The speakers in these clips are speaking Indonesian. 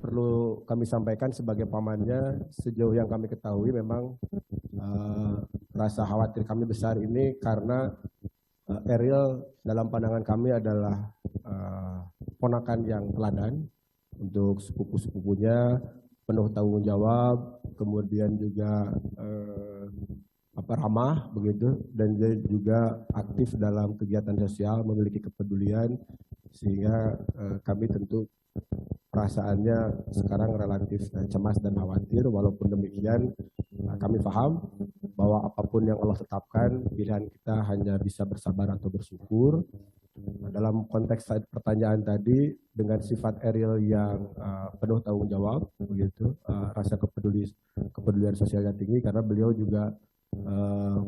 perlu kami sampaikan sebagai pamannya, sejauh yang kami ketahui memang rasa khawatir kami besar ini karena Ariel dalam pandangan kami adalah ponakan yang teladan untuk sepupu-sepupunya, penuh tanggung jawab, kemudian juga ramah begitu, dan dia juga aktif dalam kegiatan sosial, memiliki kepedulian, sehingga kami tentu perasaannya sekarang relatif cemas dan khawatir. Walaupun demikian kami paham bahwa apapun yang Allah tetapkan, pilihan kita hanya bisa bersabar atau bersyukur. Dalam konteks pertanyaan tadi, dengan sifat Ariel yang penuh tanggung jawab, begitu, rasa kepedulian sosialnya tinggi, karena beliau juga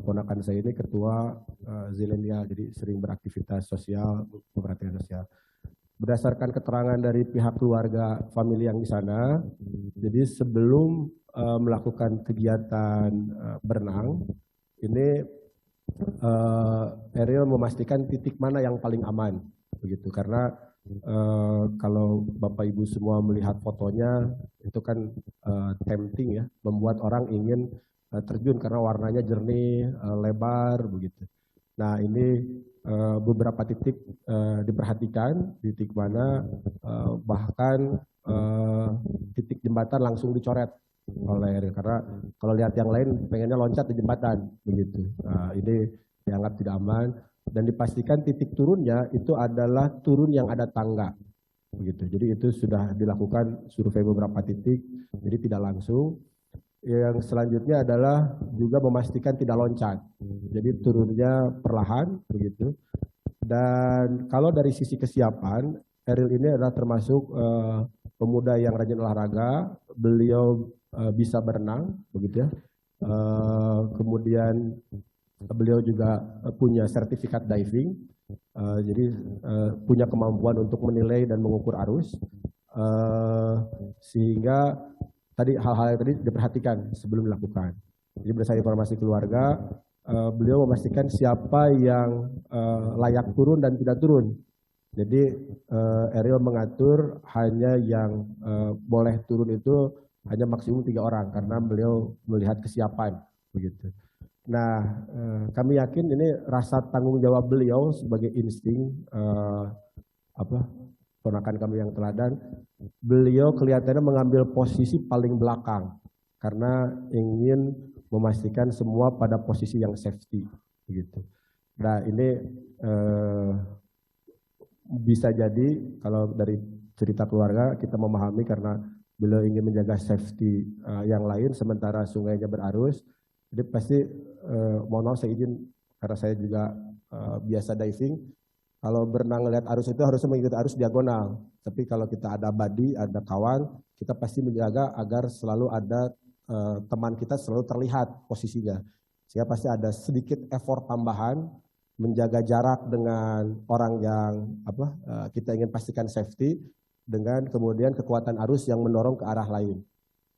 ponakan saya ini ketua zilenial, jadi sering beraktivitas sosial, memperhatikan sosial. Berdasarkan keterangan dari pihak keluarga famili yang di sana, jadi sebelum melakukan kegiatan berenang, ini Ariel memastikan titik mana yang paling aman, begitu. Karena kalau Bapak Ibu semua melihat fotonya, itu kan tempting ya, membuat orang ingin terjun karena warnanya jernih, lebar, begitu. Nah ini beberapa titik diperhatikan, titik mana bahkan titik jembatan langsung dicoret oleh Ariel, karena kalau lihat yang lain pengennya loncat di jembatan begitu. Ini dianggap tidak aman, dan dipastikan titik turunnya itu adalah turun yang ada tangga begitu. Jadi itu sudah dilakukan survei beberapa titik, jadi tidak langsung. Yang selanjutnya adalah juga memastikan tidak loncat, jadi turunnya perlahan begitu. Dan kalau dari sisi kesiapan, Ariel ini adalah termasuk pemuda yang rajin olahraga. Beliau bisa berenang begitu ya. Kemudian beliau juga punya sertifikat diving, jadi punya kemampuan untuk menilai dan mengukur arus, sehingga tadi hal-hal yang tadi diperhatikan sebelum dilakukan. Jadi berdasarkan informasi keluarga, beliau memastikan siapa yang layak turun dan tidak turun. Jadi Ariel mengatur hanya yang boleh turun itu hanya maksimum 3 orang, karena beliau melihat kesiapan begitu. Nah, kami yakin ini rasa tanggung jawab beliau sebagai insting ponakan kami yang teladan. Beliau kelihatannya mengambil posisi paling belakang karena ingin memastikan semua pada posisi yang safety begitu. Nah ini bisa jadi kalau dari cerita keluarga kita memahami karena beliau ingin menjaga safety yang lain sementara sungainya berarus. Jadi pasti mohon maaf saya izin karena saya juga biasa diving. Kalau berenang lihat arus itu harusnya mengikuti arus diagonal. Tapi kalau kita ada buddy, ada kawan, kita pasti menjaga agar selalu ada teman kita selalu terlihat posisinya. Sehingga pasti ada sedikit effort tambahan menjaga jarak dengan orang yang kita ingin pastikan safety, dengan kemudian kekuatan arus yang mendorong ke arah lain.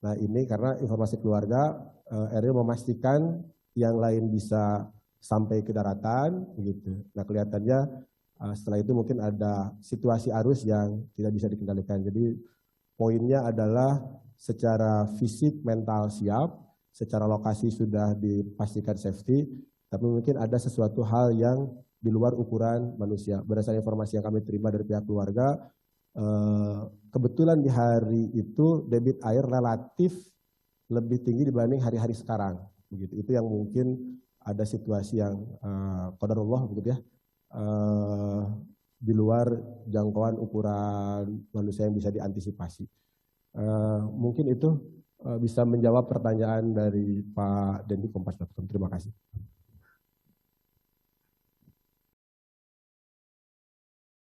Nah ini karena informasi keluarga, Ariel memastikan yang lain bisa sampai ke daratan, begitu. Nah kelihatannya setelah itu mungkin ada situasi arus yang tidak bisa dikendalikan. Jadi poinnya adalah secara fisik, mental siap, secara lokasi sudah dipastikan safety, tapi mungkin ada sesuatu hal yang di luar ukuran manusia. Berdasarkan informasi yang kami terima dari pihak keluarga, kebetulan di hari itu debit air relatif lebih tinggi dibanding hari-hari sekarang. Begitu. Itu yang mungkin ada situasi yang qadarullah begitu ya. Di luar jangkauan ukuran manusia yang bisa diantisipasi. Mungkin itu bisa menjawab pertanyaan dari Pak Dendi Kompas.com. Terima kasih.